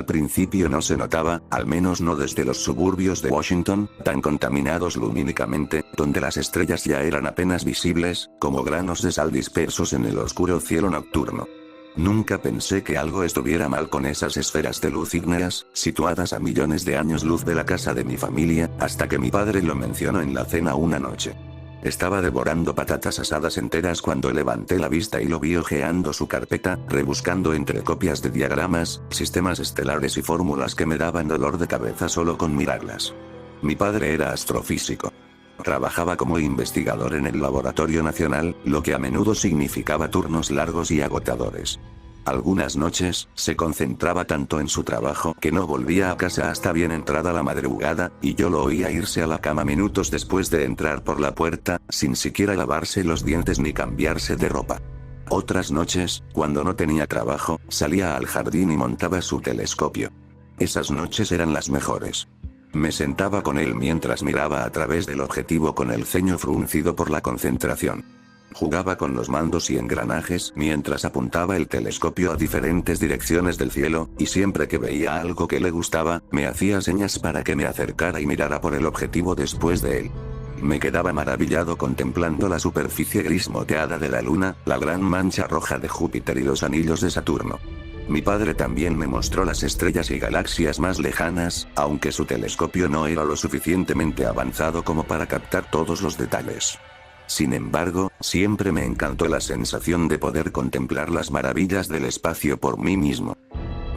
Al principio no se notaba, al menos no desde los suburbios de Washington, tan contaminados lumínicamente, donde las estrellas ya eran apenas visibles, como granos de sal dispersos en el oscuro cielo nocturno. Nunca pensé que algo estuviera mal con esas esferas de luz ígneas, situadas a millones de años luz de la casa de mi familia, hasta que mi padre lo mencionó en la cena una noche. Estaba devorando patatas asadas enteras cuando levanté la vista y lo vi hojeando su carpeta, rebuscando entre copias de diagramas, sistemas estelares y fórmulas que me daban dolor de cabeza solo con mirarlas. Mi padre era astrofísico. Trabajaba como investigador en el Laboratorio Nacional, lo que a menudo significaba turnos largos y agotadores. Algunas noches, se concentraba tanto en su trabajo que no volvía a casa hasta bien entrada la madrugada, y yo lo oía irse a la cama minutos después de entrar por la puerta, sin siquiera lavarse los dientes ni cambiarse de ropa. Otras noches, cuando no tenía trabajo, salía al jardín y montaba su telescopio. Esas noches eran las mejores. Me sentaba con él mientras miraba a través del objetivo con el ceño fruncido por la concentración. Jugaba con los mandos y engranajes mientras apuntaba el telescopio a diferentes direcciones del cielo, y siempre que veía algo que le gustaba, me hacía señas para que me acercara y mirara por el objetivo después de él. Me quedaba maravillado contemplando la superficie gris moteada de la Luna, la gran mancha roja de Júpiter y los anillos de Saturno. Mi padre también me mostró las estrellas y galaxias más lejanas, aunque su telescopio no era lo suficientemente avanzado como para captar todos los detalles. Sin embargo, siempre me encantó la sensación de poder contemplar las maravillas del espacio por mí mismo.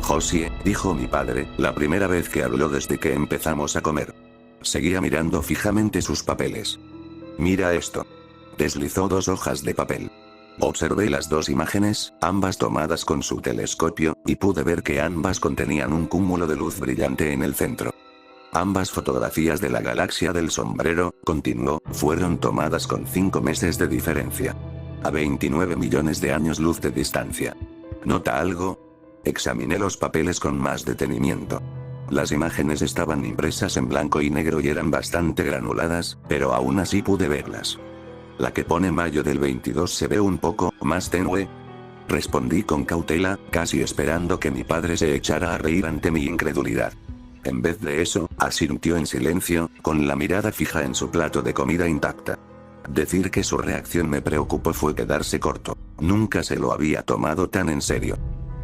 Josie, dijo mi padre, la primera vez que habló desde que empezamos a comer. Seguía mirando fijamente sus papeles. Mira esto. Deslizó 2 hojas de papel. Observé las 2 imágenes, ambas tomadas con su telescopio, y pude ver que ambas contenían un cúmulo de luz brillante en el centro. Ambas fotografías de la galaxia del sombrero, continuó, fueron tomadas con 5 meses de diferencia. A 29 millones de años luz de distancia. ¿Nota algo? Examiné los papeles con más detenimiento. Las imágenes estaban impresas en blanco y negro y eran bastante granuladas, pero aún así pude verlas. La que pone mayo del 22 se ve un poco más tenue. Respondí con cautela, casi esperando que mi padre se echara a reír ante mi incredulidad. En vez de eso, asintió en silencio, con la mirada fija en su plato de comida intacta. Decir que su reacción me preocupó fue quedarse corto. Nunca se lo había tomado tan en serio.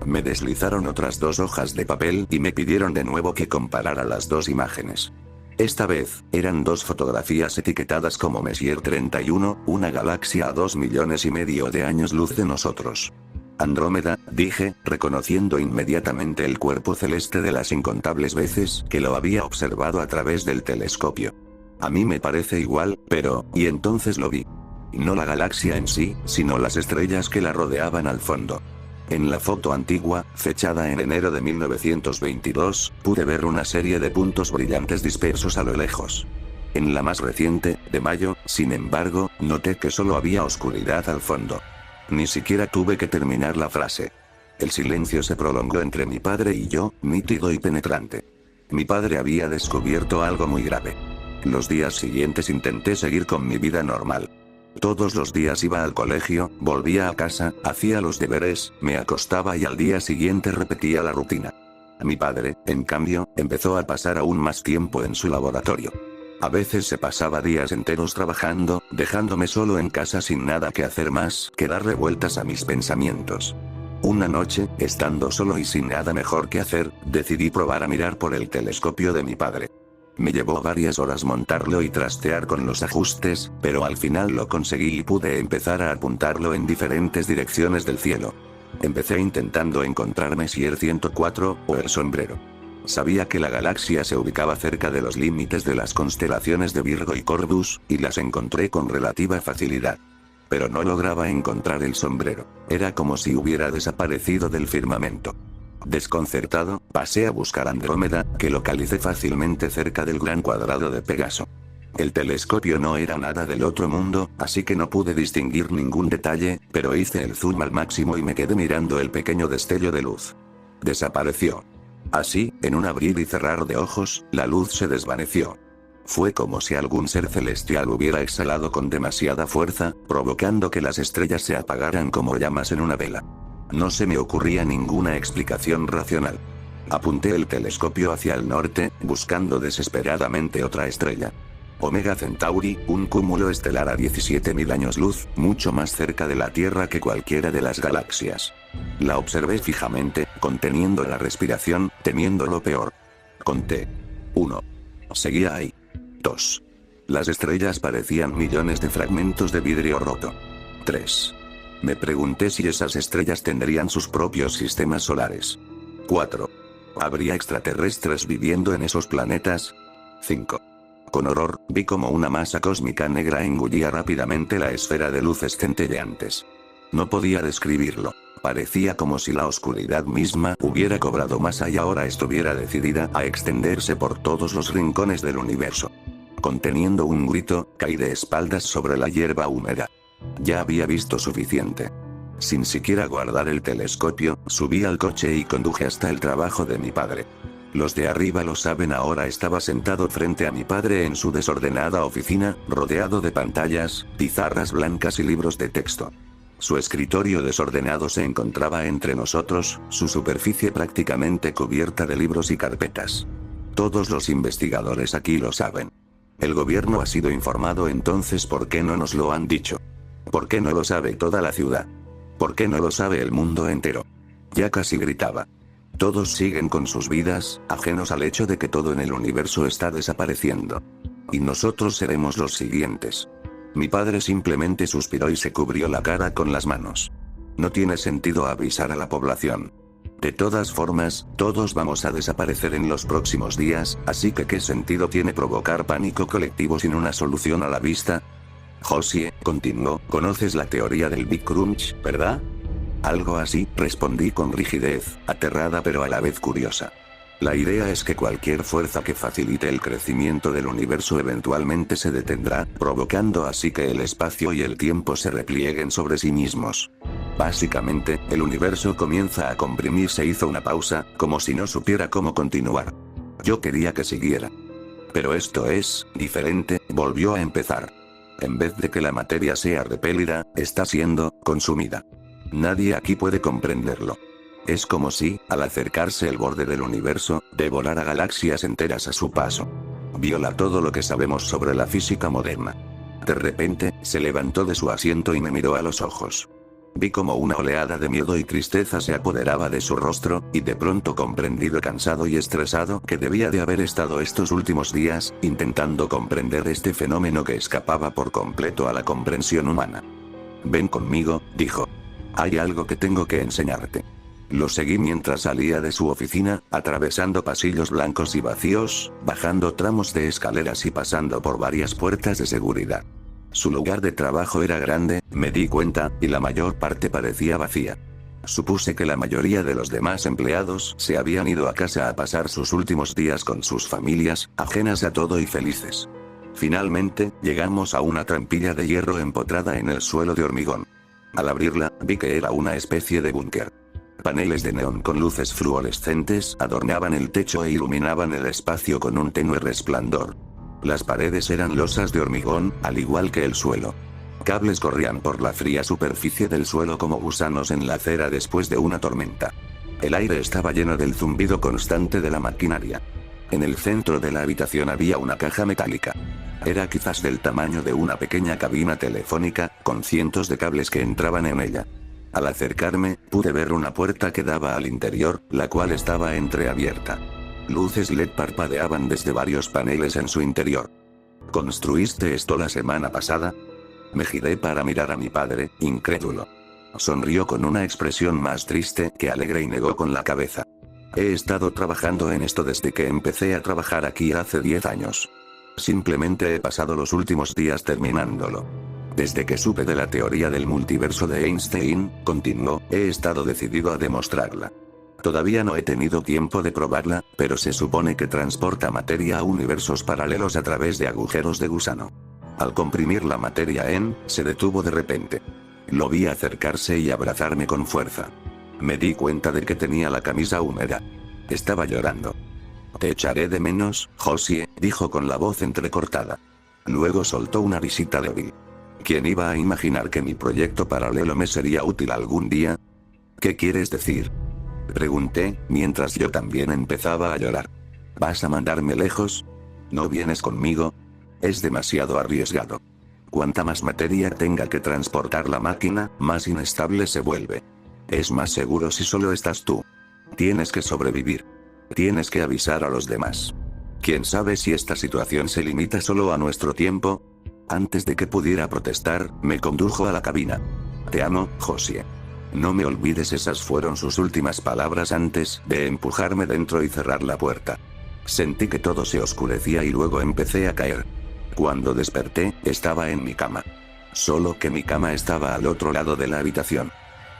Me deslizaron otras 2 hojas de papel y me pidieron de nuevo que comparara las 2 imágenes. Esta vez, eran 2 fotografías etiquetadas como Messier 31, una galaxia a 2,5 millones de años luz de nosotros. Andrómeda, dije, reconociendo inmediatamente el cuerpo celeste de las incontables veces que lo había observado a través del telescopio. A mí me parece igual, pero, y entonces lo vi. No la galaxia en sí, sino las estrellas que la rodeaban al fondo. En la foto antigua, fechada en enero de 1922, pude ver una serie de puntos brillantes dispersos a lo lejos. En la más reciente, de mayo, sin embargo, noté que solo había oscuridad al fondo. Ni siquiera tuve que terminar la frase. El silencio se prolongó entre mi padre y yo, nítido y penetrante. Mi padre había descubierto algo muy grave. Los días siguientes intenté seguir con mi vida normal. Todos los días iba al colegio, volvía a casa, hacía los deberes, me acostaba y al día siguiente repetía la rutina. Mi padre, en cambio, empezó a pasar aún más tiempo en su laboratorio. A veces se pasaba días enteros trabajando, dejándome solo en casa sin nada que hacer más que darle vueltas a mis pensamientos. Una noche, estando solo y sin nada mejor que hacer, decidí probar a mirar por el telescopio de mi padre. Me llevó varias horas montarlo y trastear con los ajustes, pero al final lo conseguí y pude empezar a apuntarlo en diferentes direcciones del cielo. Empecé intentando encontrar Messier 104, o el sombrero. Sabía que la galaxia se ubicaba cerca de los límites de las constelaciones de Virgo y Corvus, y las encontré con relativa facilidad. Pero no lograba encontrar el sombrero. Era como si hubiera desaparecido del firmamento. Desconcertado, pasé a buscar Andrómeda, que localicé fácilmente cerca del gran cuadrado de Pegaso. El telescopio no era nada del otro mundo, así que no pude distinguir ningún detalle, pero hice el zoom al máximo y me quedé mirando el pequeño destello de luz. Desapareció. Así, en un abrir y cerrar de ojos, la luz se desvaneció. Fue como si algún ser celestial hubiera exhalado con demasiada fuerza, provocando que las estrellas se apagaran como llamas en una vela. No se me ocurría ninguna explicación racional. Apunté el telescopio hacia el norte, buscando desesperadamente otra estrella. Omega Centauri, un cúmulo estelar a 17.000 años luz, mucho más cerca de la Tierra que cualquiera de las galaxias. La observé fijamente, conteniendo la respiración, temiendo lo peor. Conté. 1. Seguía ahí. 2. Las estrellas parecían millones de fragmentos de vidrio roto. 3. Me pregunté si esas estrellas tendrían sus propios sistemas solares. 4. ¿Habría extraterrestres viviendo en esos planetas? 5. Con horror, vi como una masa cósmica negra engullía rápidamente la esfera de luces centelleantes. No podía describirlo. Parecía como si la oscuridad misma hubiera cobrado masa y ahora estuviera decidida a extenderse por todos los rincones del universo. Conteniendo un grito, caí de espaldas sobre la hierba húmeda. Ya había visto suficiente. Sin siquiera guardar el telescopio, subí al coche y conduje hasta el trabajo de mi padre. Los de arriba lo saben, ahora estaba sentado frente a mi padre en su desordenada oficina, rodeado de pantallas, pizarras blancas y libros de texto. Su escritorio desordenado se encontraba entre nosotros, su superficie prácticamente cubierta de libros y carpetas. Todos los investigadores aquí lo saben. El gobierno ha sido informado, entonces ¿por qué no nos lo han dicho? ¿Por qué no lo sabe toda la ciudad? ¿Por qué no lo sabe el mundo entero? Ya casi gritaba. Todos siguen con sus vidas, ajenos al hecho de que todo en el universo está desapareciendo. Y nosotros seremos los siguientes. Mi padre simplemente suspiró y se cubrió la cara con las manos. No tiene sentido avisar a la población. De todas formas, todos vamos a desaparecer en los próximos días, así que ¿qué sentido tiene provocar pánico colectivo sin una solución a la vista? Josie, continuó, conoces la teoría del Big Crunch, ¿verdad? Algo así, respondí con rigidez, aterrada pero a la vez curiosa. La idea es que cualquier fuerza que facilite el crecimiento del universo eventualmente se detendrá, provocando así que el espacio y el tiempo se replieguen sobre sí mismos. Básicamente, el universo comienza a comprimirse. Hizo una pausa, como si no supiera cómo continuar. Yo quería que siguiera. Pero esto es diferente, volvió a empezar. En vez de que la materia sea repelida, está siendo consumida. Nadie aquí puede comprenderlo. Es como si, al acercarse el borde del universo, devorara galaxias enteras a su paso. Viola todo lo que sabemos sobre la física moderna. De repente, se levantó de su asiento y me miró a los ojos. Vi como una oleada de miedo y tristeza se apoderaba de su rostro, y de pronto comprendí lo cansado y estresado que debía de haber estado estos últimos días, intentando comprender este fenómeno que escapaba por completo a la comprensión humana. Ven conmigo, dijo. Hay algo que tengo que enseñarte. Lo seguí mientras salía de su oficina, atravesando pasillos blancos y vacíos, bajando tramos de escaleras y pasando por varias puertas de seguridad. Su lugar de trabajo era grande, me di cuenta, y la mayor parte parecía vacía. Supuse que la mayoría de los demás empleados se habían ido a casa a pasar sus últimos días con sus familias, ajenas a todo y felices. Finalmente, llegamos a una trampilla de hierro empotrada en el suelo de hormigón. Al abrirla, vi que era una especie de búnker. Paneles de neón con luces fluorescentes adornaban el techo e iluminaban el espacio con un tenue resplandor. Las paredes eran losas de hormigón, al igual que el suelo. Cables corrían por la fría superficie del suelo como gusanos en la acera después de una tormenta. El aire estaba lleno del zumbido constante de la maquinaria. En el centro de la habitación había una caja metálica. Era quizás del tamaño de una pequeña cabina telefónica, con cientos de cables que entraban en ella. Al acercarme, pude ver una puerta que daba al interior, la cual estaba entreabierta. Luces LED parpadeaban desde varios paneles en su interior. ¿Construiste esto la semana pasada? Me giré para mirar a mi padre, incrédulo. Sonrió con una expresión más triste que alegre y negó con la cabeza. He estado trabajando en esto desde que empecé a trabajar aquí hace 10 años. Simplemente he pasado los últimos días terminándolo. Desde que supe de la teoría del multiverso de Einstein, continuó, he estado decidido a demostrarla. Todavía no he tenido tiempo de probarla, pero se supone que transporta materia a universos paralelos a través de agujeros de gusano. Al comprimir la materia se detuvo de repente. Lo vi acercarse y abrazarme con fuerza. Me di cuenta de que tenía la camisa húmeda. Estaba llorando. Te echaré de menos, Josie, dijo con la voz entrecortada. Luego soltó una risita débil. ¿Quién iba a imaginar que mi proyecto paralelo me sería útil algún día? ¿Qué quieres decir? Pregunté, mientras yo también empezaba a llorar. ¿Vas a mandarme lejos? ¿No vienes conmigo? Es demasiado arriesgado. Cuanta más materia tenga que transportar la máquina, más inestable se vuelve. Es más seguro si solo estás tú. Tienes que sobrevivir. Tienes que avisar a los demás. ¿Quién sabe si esta situación se limita solo a nuestro tiempo? Antes de que pudiera protestar, me condujo a la cabina. Te amo, Josie. No me olvides, esas fueron sus últimas palabras antes de empujarme dentro y cerrar la puerta. Sentí que todo se oscurecía y luego empecé a caer. Cuando desperté, estaba en mi cama. Solo que mi cama estaba al otro lado de la habitación.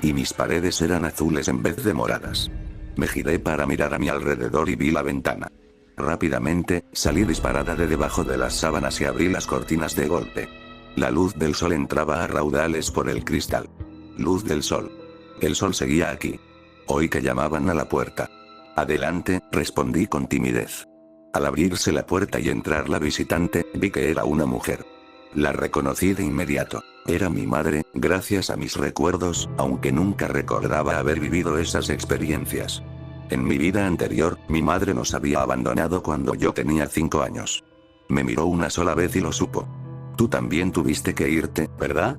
Y mis paredes eran azules en vez de moradas. Me giré para mirar a mi alrededor y vi la ventana. Rápidamente, salí disparada de debajo de las sábanas y abrí las cortinas de golpe. La luz del sol entraba a raudales por el cristal. Luz del sol. El sol seguía aquí. Oí que llamaban a la puerta. Adelante, respondí con timidez. Al abrirse la puerta y entrar la visitante, vi que era una mujer. La reconocí de inmediato. Era mi madre, gracias a mis recuerdos, aunque nunca recordaba haber vivido esas experiencias. En mi vida anterior, mi madre nos había abandonado cuando yo tenía 5 años. Me miró una sola vez y lo supo. Tú también tuviste que irte, ¿verdad?